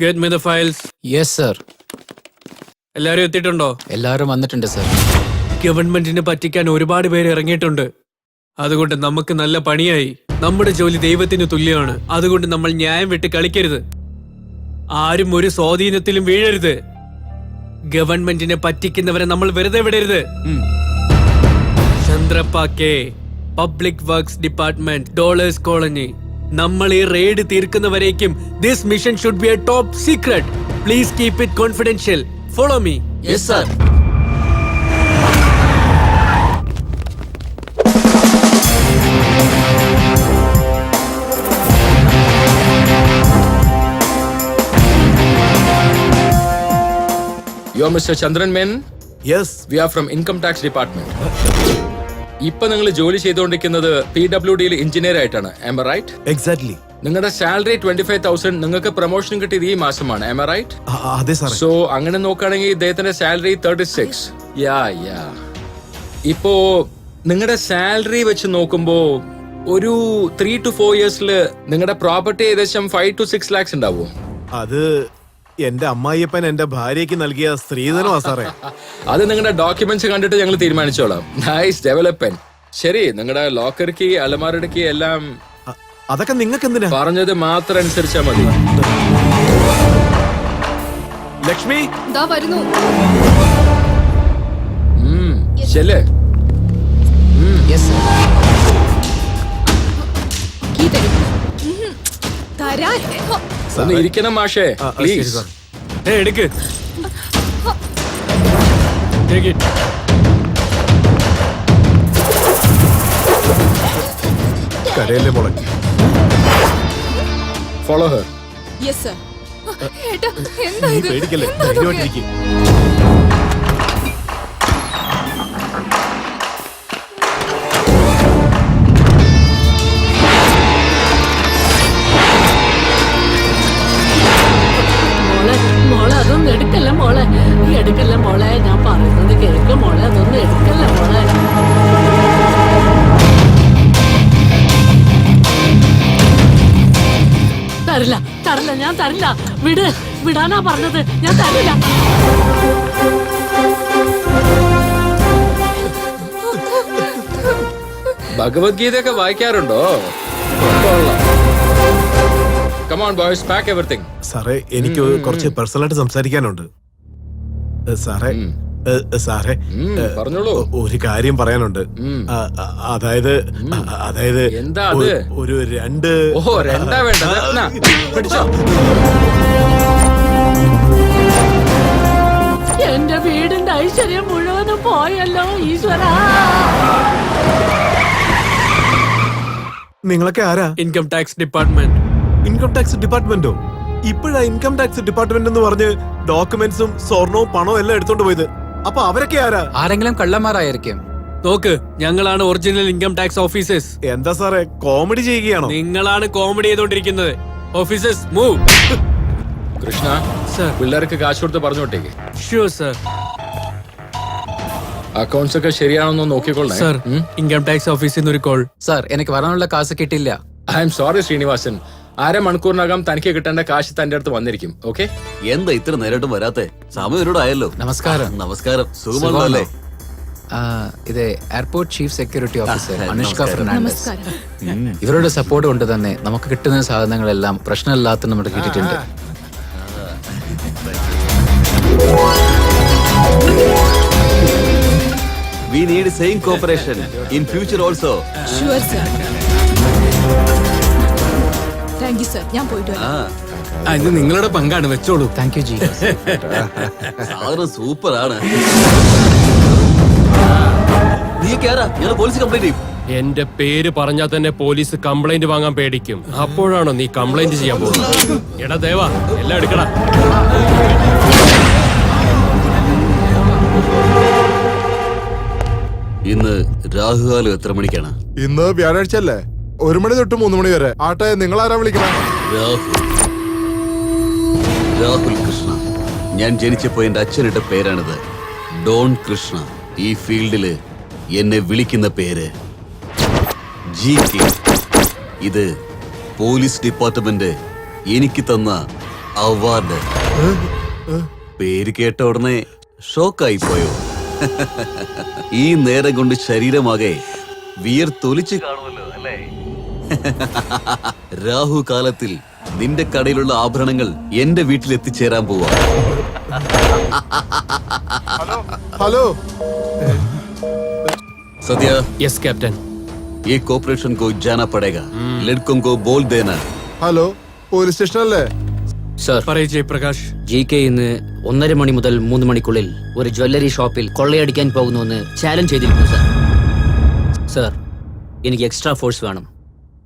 Get me the files. Yes sir. എല്ലാരും എത്തിയിട്ടുണ്ടോ? എല്ലാവരും വന്നിട്ടുണ്ട് സർ. ഗവൺമെന്റിനെ പറ്റിക്കാൻ ഒരുപാട് പേര് ഇറങ്ങിയിട്ടുണ്ട്. അതുകൊണ്ട് നമുക്ക് നല്ല പണിയായി. നമ്മുടെ ജോലി ദൈവത്തിന് തുല്യമാണ്. അതുകൊണ്ട് നമ്മൾ ന്യായം വിട്ട് കളിക്കരുത്. ആരും ഒരു സ്വാധീനത്തിലും വീഴരുത്. ഗവൺമെന്റിനെ പറ്റിക്കുന്നവരെ നമ്മൾ വെറുതെ വിടരുത്. Chandrappa K, public works department, Dollars Colony. നമ്മൾ ഈ റെയ്ഡ് തീർക്കുന്നവരേക്കും this mission should be a top secret. Please keep it confidential. Follow me. Yes sir. You are Mr. Chandran Menon? Yes. We are from Income Tax Department. ഇപ്പൊ നിങ്ങൾ ജോലി ചെയ്തുകൊണ്ടിരിക്കുന്നത് PWD engineer ആയിട്ടാണ്. Am I right? Exactly. നിങ്ങളുടെ salary 25,000. നിങ്ങൾക്ക് promotion കിട്ടിയത് ഈ മാസമാണ്. Am I right? അതെ സാർ. സോ അങ്ങനെ നോക്കുകയാണെങ്കിൽ ഇദ്ദേഹത്തിന്റെ സാലറി 36. യാ ഇപ്പോ നിങ്ങളുടെ സാലറി വെച്ച് നോക്കുമ്പോ ഒരു 3 to 4 yearsല് നിങ്ങളുടെ പ്രോപ്പർട്ടി ഏകദേശം 5 to 6 lakhs ഉണ്ടാവും. അത് എന്റെ അമ്മായിയപ്പൻ എന്റെ ഭാര്യയ്ക്ക് നൽകിയ സ്ത്രീധനമാ സാറേ. അത് നിങ്ങളുടെ ഡോക്യുമെന്റ്സ് കണ്ടിട്ട് ഞങ്ങൾ തീരുമാനിച്ചോളാം. Nice development. ശരി, നിങ്ങളുടെ ലോക്കർക്ക് അലമാരയ്ക്ക് എല്ലാം അതൊക്കെ നിങ്ങൾക്ക് എന്തിനാ? പറഞ്ഞത് മാത്രം അനുസരിച്ചാ മതി. ലക്ഷ്മി ദാ വരുന്നു. ശല്ലേ? Yes sir. കീ തരൂ. തരാൻ. ഒന്ന് ഇരിക്കണം മാഷേ, ശരി പ്ലീസ്. സാർ. എടുക്ക്. Take it. കരയല്ലേ മോളെ. Follow her. Yes sir. ഏട്ടാ എന്താ നീ ഇത്? പേടിക്കല്ലേ, ധൈര്യമായിട്ടിരിക്കും. മോളെ അതൊന്നും എടുക്കല്ല മോളെ, എടുക്കല്ല മോളെ, ഞാൻ പറയുന്നത് കേൾക്ക മോളെ, അതൊന്നും എടുക്കല്ല മോളെ. തരില്ല തരില്ല, ഞാൻ തരില്ല. വിടാനാ പറഞ്ഞത്, ഞാൻ തരില്ല. ഭഗവത്ഗീതയൊക്കെ വായിക്കാറുണ്ടോ? Come on boys, pack everything. സാറേ, എനിക്ക് കുറച്ച് പേഴ്സണലായിട്ട് സംസാരിക്കാനുണ്ട്. സാറേ സാറേ പറഞ്ഞോളൂ. ഒരു കാര്യം പറയാനുണ്ട്. അതായത് എന്താ അത്? ഒരു രണ്ട്. ഓഹോ, രണ്ടാ വേണ്ടത്. എന്നാ, പിടിച്ചോ. എന്റെ വീടിന്റെ ഐശ്വര്യം മുഴുവനും പോയല്ലോ ഈശ്വരാ. നിങ്ങളൊക്കെ ആരാ? Income tax department. Income tax ഡിപ്പാർട്ട്മെന്റോ? ഇപ്പോഴാ ഇൻകം ടാക്സ് ഡിപ്പാർട്ട്മെന്റ് എന്ന് പറഞ്ഞ് ഡോക്യുമെന്റ്സും സ്വർണവും പണവും എല്ലാം എടുത്തോണ്ട് പോയത്. അപ്പൊ അവരൊക്കെ ആരാ? ആരെങ്കിലും കള്ളന്മാരായിരിക്കും. നോക്ക്, ഞങ്ങളാണ് ഒറിജിനൽ ഇൻകം ടാക്സ് ഓഫീസേഴ്സ്. എന്താ സാറേ, കോമഡി ചെയ്യുകയാണോ? നിങ്ങളാണ് കോമഡി ചെയ്തോണ്ടിരിക്കുന്നത്. Officers move. കൃഷ്ണ സർ. പിള്ളേർക്ക് കാശ് കൊടുത്ത് പറഞ്ഞോട്ടേക്ക്. Sure sir. അക്കൗണ്ട്സ് ഒക്കെ ശരിയാണെന്നോ നോക്കിക്കൊള്ളേ. സർ, ഇൻകം ടാക്സ് ഓഫീസിൽ നിന്ന് ഒരു കോൾ. സർ, എനിക്ക് വരാനുള്ള കാശ് കിട്ടില്ല. I am sorry Srinivasan. അരമണിക്കൂറിനകം തനിക്ക് കിട്ടേണ്ട കാശ് തന്റെ അടുത്ത് വന്നിരിക്കും. ഓക്കെ? എന്താ ഇത്ര നേരിട്ടും വരാത്തെ? സമയം ഒരുടായല്ലോ. നമസ്കാരം. നമസ്കാരം. സുഖമാണല്ലേ? ഇത് airport chief security officer Anushka Fernandes. നമസ്കാരം. ഇവരുടെ സപ്പോർട്ട് കൊണ്ട് തന്നെ നമുക്ക് കിട്ടുന്ന സാധനങ്ങളെല്ലാം പ്രശ്നമില്ലാത്ത നമ്മുടെ കിട്ടിയിട്ടുണ്ട്. We need same cooperation in future also. Sure sir. Thank you sir. ഞാൻ പോയിട്ട് വരാം. ഇത് നിങ്ങളുടെ പങ്കാണ്, വെച്ചോളൂ. Thank you G. സാധനം സൂപ്പർ ആണ്. നീ കേറാ, ഞാൻ പോലീസ് കംപ്ലൈന്റ് ചെയ്യും. എന്റെ പേര് പറഞ്ഞാൽ തന്നെ പോലീസ് കംപ്ലൈന്റ് വാങ്ങാൻ പേടിക്കും. അപ്പോഴാണോ നീ കംപ്ലൈന്റ് ചെയ്യാൻ പോകുന്നത്? എടാ ദേവാ, എല്ലാം എടുക്കടാ. ഇന്ന് രാഹുകാലം എത്ര മണിക്കാണ്? ഇന്ന് വ്യാഴാഴ്ച അല്ലേ? 1 മണി തൊട്ട് 3 മണി വരെ. ആട്ടെ, നിങ്ങൾ ആരാ വിളിക്കണം? രാഹുൽ കൃഷ്ണ. ഞാൻ ജനിച്ചപ്പോ എന്റെ അച്ഛനിട്ട പേരാണിത്. ഡോൺ കൃഷ്ണ. ഈ ഫീൽഡില് എന്നെ വിളിക്കുന്ന പേര് GK. ഇത് പോലീസ് ഡിപ്പാർട്ട്മെന്റ് എനിക്ക് തന്ന അവാർഡ്. പേര് കേട്ട ഉടനെ ഷോക്കായി പോയോ? ഈ നേരം കൊണ്ട് ശരീരമാകെ വിയർത്തൊലിച്ച് കാണുമല്ലോ അല്ലേ? രാഹുകാലത്തിൽ നിന്റെ കടയിലുള്ള ആഭരണങ്ങൾ എന്റെ വീട്ടിൽ എത്തിച്ചേരാൻ പോവാ. ഹലോ സത്യ, യെസ് ക്യാപ്റ്റൻ. ये कॉर्पोरेशन को जाना पड़ेगा. लड़कों को बोल देना. ഹലോ പോലീസ് സ്റ്റേഷൻ അല്ലേ? സർ, പറയ് ജയപ്രകാശ്. GK ഇന്ന് 1:30 മണി മുതൽ 3 മണിക്കുള്ളിൽ ഒരു ജ്വല്ലറി ഷോപ്പിൽ കൊള്ളയടിക്കാൻ പോകുന്നുവെന്ന് ചാലഞ്ച് ചെയ്തിരിക്കുന്നു സർ. സർ, എനിക്ക് എക്സ്ട്രാ ഫോഴ്സ് വേണം.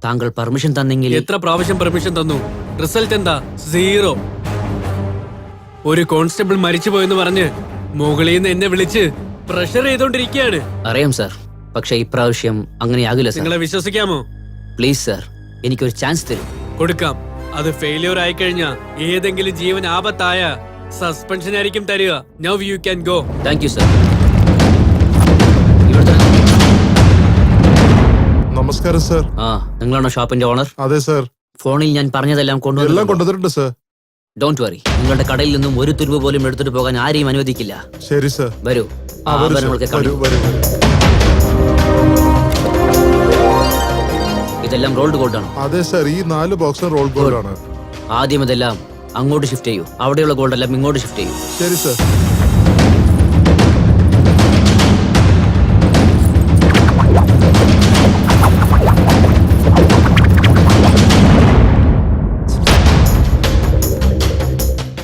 താങ്കൾ പെർമിഷൻ തന്നെങ്കിൽ. എത്ര പ്രാവശ്യം പെർമിഷൻ തന്നു? റിസൾട്ട് എന്താ? 0. ഒരു കോൺസ്റ്റബിൾ മരിച്ചുപോയെന്ന് പറഞ്ഞ് മുകളിൽ നിന്ന് എന്നെ വിളിച്ച് പ്രഷർ ചെയ്തോണ്ടിരിക്കുകയാണ്. അറിയാം സർ, പക്ഷെ ഇപ്രാവശ്യം അങ്ങനെയാകില്ല സർ. നിങ്ങളെ വിശ്വസിക്കാമോ? പ്ലീസ് സർ, എനിക്കൊരു ചാൻസ് തരും. കൊടുക്കാം. അത് ഫെയിലിയർ ആയി കഴിഞ്ഞാൽ ഏതെങ്കിലും ജീവൻ ആപത്തായ സസ്പെൻഷൻ ആയിരിക്കും തരിക. Now you can go. Thank you sir. നമസ്കാരം സർ. ആ, നിങ്ങളാണോ ഷോപ്പിന്റെ ഓണർ? അതെ സർ. ഫോണിൽ ഞാൻ പറഞ്ഞതെല്ലാം എല്ലാം കൊണ്ടുവന്നു. കൊണ്ടുവന്നിട്ടുണ്ട് സർ. ഡോണ്ട് വറി, നിങ്ങളുടെ കടയിൽ നിന്നും ഒരു തുരുമ്പ് പോലും എടുത്തിട്ട് പോകാൻ ആരെയും അനുവദിക്കില്ല. ശരി സർ. വരൂ, ആ, വരൂ സർ. ആഭരണങ്ങൾക്ക് വരൂ, കാണിക്കൂ. വരൂ, വരൂ. ഇതെല്ലാം റോൾഡ് ഗോൾഡ് ആണ്. അതെ സർ, ഈ 4 ബോക്സ് റോൾ ഗോൾഡ് ആണ്. ആദ്യം ഇതെല്ലാം അങ്ങോട്ട് ഷിഫ്റ്റ് ചെയ്യൂ. അവിടെയുള്ള ഗോൾഡ് എല്ലാം ഇങ്ങോട്ട് ഷിഫ്റ്റ് ചെയ്യൂ. ശരി സർ.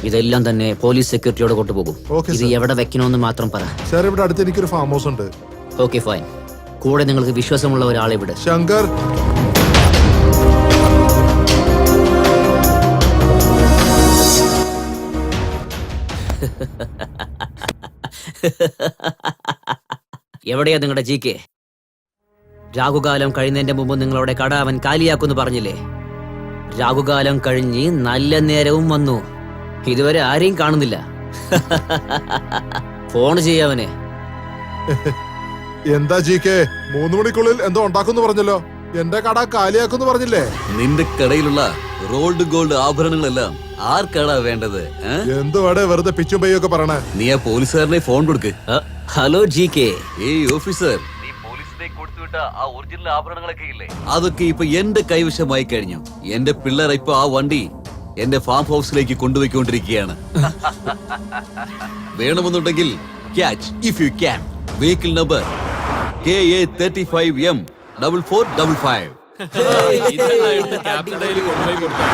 ഇതെല്ലാം തന്നെ പോലീസ് സെക്യൂരിറ്റിയോട് കൊണ്ടുപോകും. Okay, ഇത് sir. എവിടെ വെക്കണമെന്ന് മാത്രം പറ. സർ, ഇവിടെ അടുത്ത് എനിക്കൊരു ഫാം ഹൗസ് ഉണ്ട്. Okay fine. കൂടെ നിങ്ങൾക്ക് വിശ്വാസമുള്ള ഒരാളെ ഇവിടെ. ശങ്കർ. എവിടെയാ നിങ്ങളുടെ GK? രാഹുകാലം കഴിയുന്നതിന്റെ മുമ്പ് നിങ്ങളവിടെ കട അവൻ കാലിയാക്കുന്ന് പറഞ്ഞില്ലേ? രാഹുകാലം കഴിഞ്ഞ് നല്ല നേരവും വന്നു. ഇതുവരെ ആരെയും കാണുന്നില്ല. ഫോൺ ചെയ്യാവനെ. എന്താ GK 3 മണിക്കുള്ളിൽ എന്തോ ഉണ്ടാക്കുന്നു പറഞ്ഞല്ലോ. എന്റെ കട കാലിയാക്കുന്നു പറഞ്ഞില്ലേ? നിന്റെ കടയിലുള്ള റോൾഡ് ഗോൾഡ് ആഭരണങ്ങളെല്ലാം ആർക്കാടാ വേണ്ടത്? എന്തുവാടെ വെറുതെ പിച്ചും പയ്യൊക്കെ പറയണേ? നീ ആ പോലീസുകാരനെ ഫോൺ കൊടുക്ക്. Hello GK. ഏയ് ഓഫീസർ, നീ പോലീസിനെ കൊടുത്തുവിട്ട ആ ഒറിജിനൽ ആഭരണങ്ങളൊക്കെ ഇല്ലേ, അതൊക്കെ ഇപ്പൊ എന്റെ കൈവശമായി കഴിഞ്ഞു. എന്റെ പിള്ളേർ ഇപ്പൊ ആ വണ്ടി എന്റെ ഫാം ഹൗസിലേക്ക് കൊണ്ടുപോയിക്കൊണ്ടിരിക്കുകയാണ്. വേണമെന്നുണ്ടെങ്കിൽ catch if you can. Vehicle number KA 35M 4455. ഇതെല്ലാം എടുത്ത് ക്യാപ്റ്റന്റെ കയ്യിൽ കൊണ്ടുപോയി കൊടുക്കാം.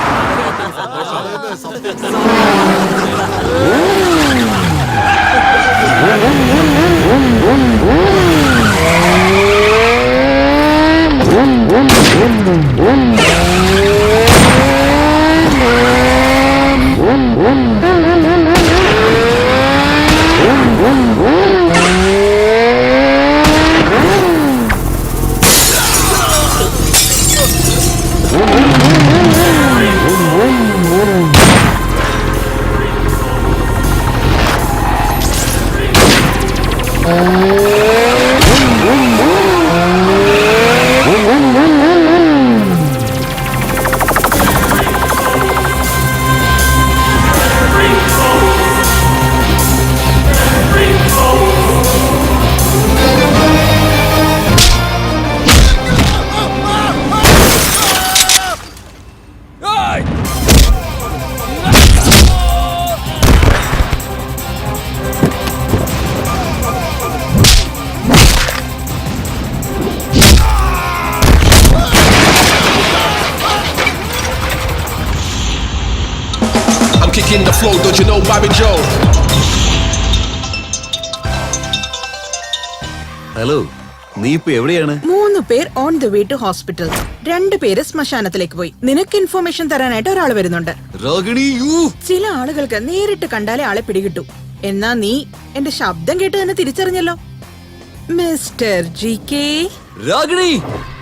Kicking the flow, don't you know Bobby Joe? Hello, നീ ഇപ്പൊ എവിടെയാണ്? 3 പേർ on the way to hospital. 2 പേര് ശ്മശാനത്തിലേക്ക് പോയി. നിനക്ക് ഇൻഫർമേഷൻ തരാനായിട്ട് ഒരാൾ വരുന്നുണ്ട്. രാഗിണി, ചില ആളുകൾക്ക് നേരിട്ട് കണ്ടാലേ ആളെ പിടികിട്ടു. എന്നാ നീ എന്റെ ശബ്ദം കേട്ട് തന്നെ തിരിച്ചറിഞ്ഞല്ലോ. Mister GK. രാഗിണി,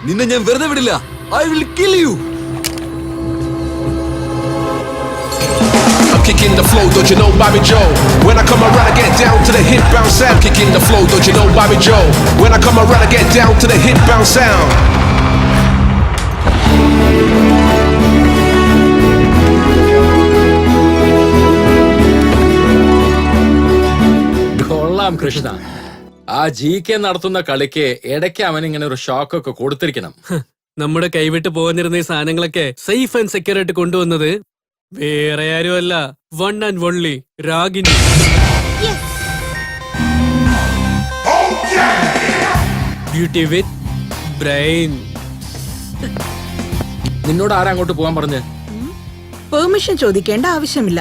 നിന്നെ ഞാൻ വെറുതെ വിടില്ല. I will kill you. I'm kicking the flow, don't you know Bobby Joe? When I come around, I get down to the hit bounce sound. Kicking the flow, don't you know Bobby Joe? When I come around, I get down to the hit bounce sound. കൊള്ളാം കൃഷ്ണ. ആ GK നടത്തുന്ന കളിക്ക് ഇടയ്ക്ക് അവൻ ഇങ്ങനെ ഒരു shock ഒക്കെ കൊടുത്തിരിക്കണം. നമ്മുടെ കൈവിട്ട് പോകാനിരുന്ന ഈ സാധനങ്ങളൊക്കെ സേഫ് ആൻഡ് സെക്യൂർ ആയിട്ട് കൊണ്ടുവന്നത് വേറെ ആരുമല്ല, one and only Ragini. Beauty with brain. നിന്നോട് ആരാ അങ്ങോട്ട് പോകാൻ പറഞ്ഞ്? പെർമിഷൻ ചോദിക്കേണ്ട ആവശ്യമില്ല,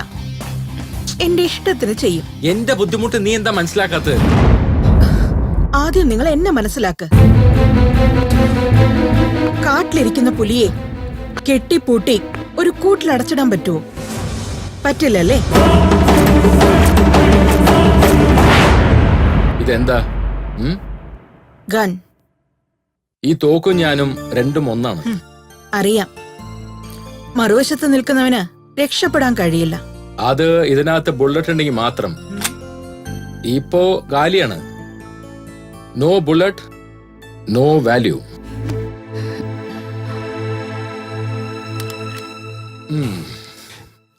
എന്റെ ഇഷ്ടത്തിന് ചെയ്യും. എന്റെ ബുദ്ധിമുട്ട് നീ എന്താ മനസ്സിലാക്കാത്തത്? ആദ്യം നിങ്ങൾ എന്നെ മനസ്സിലാക്ക്. കാട്ടിലിരിക്കുന്ന പുലിയെ കെട്ടിപ്പൂട്ടി ഒരു കൂട്ടിലടച്ചിടാൻ പറ്റുമോ? പറ്റില്ലല്ലേ? ഇതെന്താ? ഗൺ. ഈ തോക്കും ഞാനും രണ്ടും ഒന്നാണ്. അറിയാം. മറുവശത്ത് നിൽക്കുന്നവന് രക്ഷപ്പെടാൻ കഴിയില്ല. അത് ഇതിനകത്ത് ബുള്ളറ്റ് ഉണ്ടെങ്കിൽ മാത്രം. ഇപ്പോ ഗാലിയാണ്. No bullet, no value.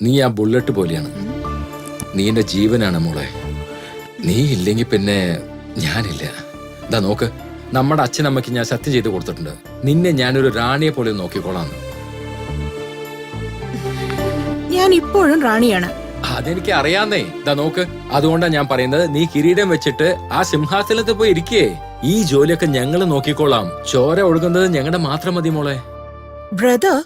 നീ ആ ബുള്ളറ്റ് പോലെയാണ്. നീ എന്റെ ജീവനാണ് മോളെ. നീ ഇല്ലെങ്കിൽ പിന്നെ ഞാനില്ല. ഇതാ നോക്ക്, നമ്മുടെ അച്ഛനമ്മയ്ക്ക് ഞാൻ സത്യം ചെയ്ത് കൊടുത്തിട്ടുണ്ട്, നിന്നെ ഞാനൊരു റാണിയെ പോലെ നോക്കിക്കോളാം. ഞാൻ ഇപ്പോഴും റാണിയാണ്. അതെനിക്ക് അറിയാന്നേ. ഇതാ നോക്ക്, അതുകൊണ്ടാ ഞാൻ പറയുന്നത്, നീ കിരീടം വെച്ചിട്ട് ആ സിംഹാസനത്തിൽ പോയി ഇരിക്കേ. ഈ ജോലിയൊക്കെ ഞങ്ങള് നോക്കിക്കോളാം. ചോര ഒഴുകുന്നത് ഞങ്ങളുടെ മാത്രം മതി മോളെ. ബ്രദർ,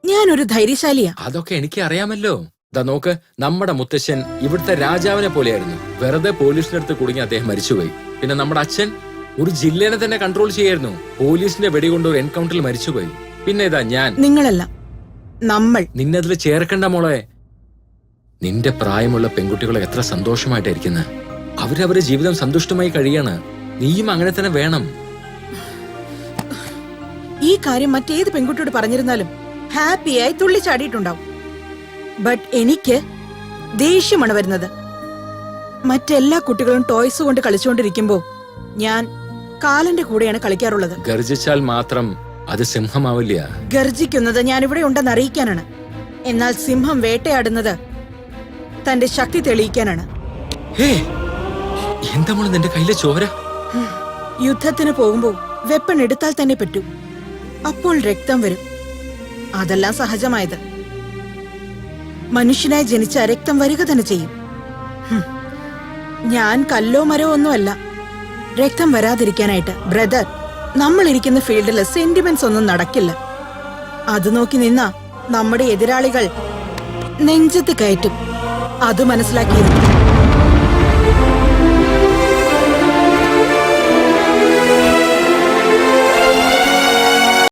ഞാനൊരു ധൈര്യശാലിയാ. അതൊക്കെ എനിക്ക് അറിയാമല്ലോ. ഇതാ നോക്ക്, നമ്മുടെ മുത്തശ്ശൻ ഇവിടുത്തെ രാജാവിനെ പോലെയായിരുന്നു. വെറുതെ പോലീസിന്റെ അടുത്ത് കുടുങ്ങി അദ്ദേഹം മരിച്ചുപോയി. പിന്നെ നമ്മുടെ അച്ഛൻ ഒരു ജില്ലേനെ തന്നെ കൺട്രോൾ ചെയ്യായിരുന്നു. പോലീസിന്റെ വെടികൊണ്ട് ഒരു എൻകൗണ്ടറിൽ മരിച്ചുപോയി. പിന്നെ ഇതാ ഞാൻ. നിങ്ങളല്ല, നമ്മൾ. നിന്നതിൽ ചേർക്കണ്ട മോളെ. നിന്റെ പ്രായമുള്ള പെൺകുട്ടികളെ എത്ര സന്തോഷമായിട്ടായിരിക്കുന്നത്. അവരവരുടെ ജീവിതം സന്തുഷ്ടമായി കഴിയാണ്. നീയും അങ്ങനെ തന്നെ വേണം. ഈ കാര്യം മറ്റേത് പെൺകുട്ടിയോട് പറഞ്ഞിരുന്നാലും ഹാപ്പിയായി തുള്ളിച്ചാടിയിട്ടുണ്ടാവും. ബട്ട് എനിക്ക് ദേഷ്യമാണ് വരുന്നത്. മറ്റെല്ലാ കുട്ടികളും ടോയ്സ് കൊണ്ട് കളിച്ചുകൊണ്ടിരിക്കുമ്പോ ഞാൻ കാലന്റെ കൂടെയാണ് കളിക്കാറുള്ളത്. ഗർജിച്ചാൽ മാത്രം അത് സിംഹമാവില്ല. ഗർജിക്കുന്നത് ഞാൻ ഇവിടെ ഉണ്ടെന്ന് അറിയിക്കാനാണ്. എന്നാൽ സിംഹം വേട്ടയാടുന്നത് തന്റെ ശക്തി തെളിയിക്കാനാണ്. എന്താ മോളെ നിന്റെ കയ്യിലെ ചോര? യുദ്ധത്തിന് പോകുമ്പോ വെപ്പൺ എടുത്താൽ തന്നെ പറ്റൂ. അപ്പോൾ രക്തം വരും. അതെല്ലാം സഹജമായത്. മനുഷ്യനായി ജനിച്ച രക്തം വരിക തന്നെ ചെയ്യും. ഞാൻ കല്ലോ മരോ ഒന്നുമല്ല രക്തം വരാതിരിക്കാനായിട്ട്. ബ്രദർ, നമ്മൾ ഇരിക്കുന്ന ഫീൽഡില് സെന്റിമെന്റ്സ് ഒന്നും നടക്കില്ല. അത് നോക്കി നിന്നാ നമ്മുടെ എതിരാളികൾ നെഞ്ചത്ത് കയറ്റും. അത് മനസ്സിലാക്കിയിരുന്നു.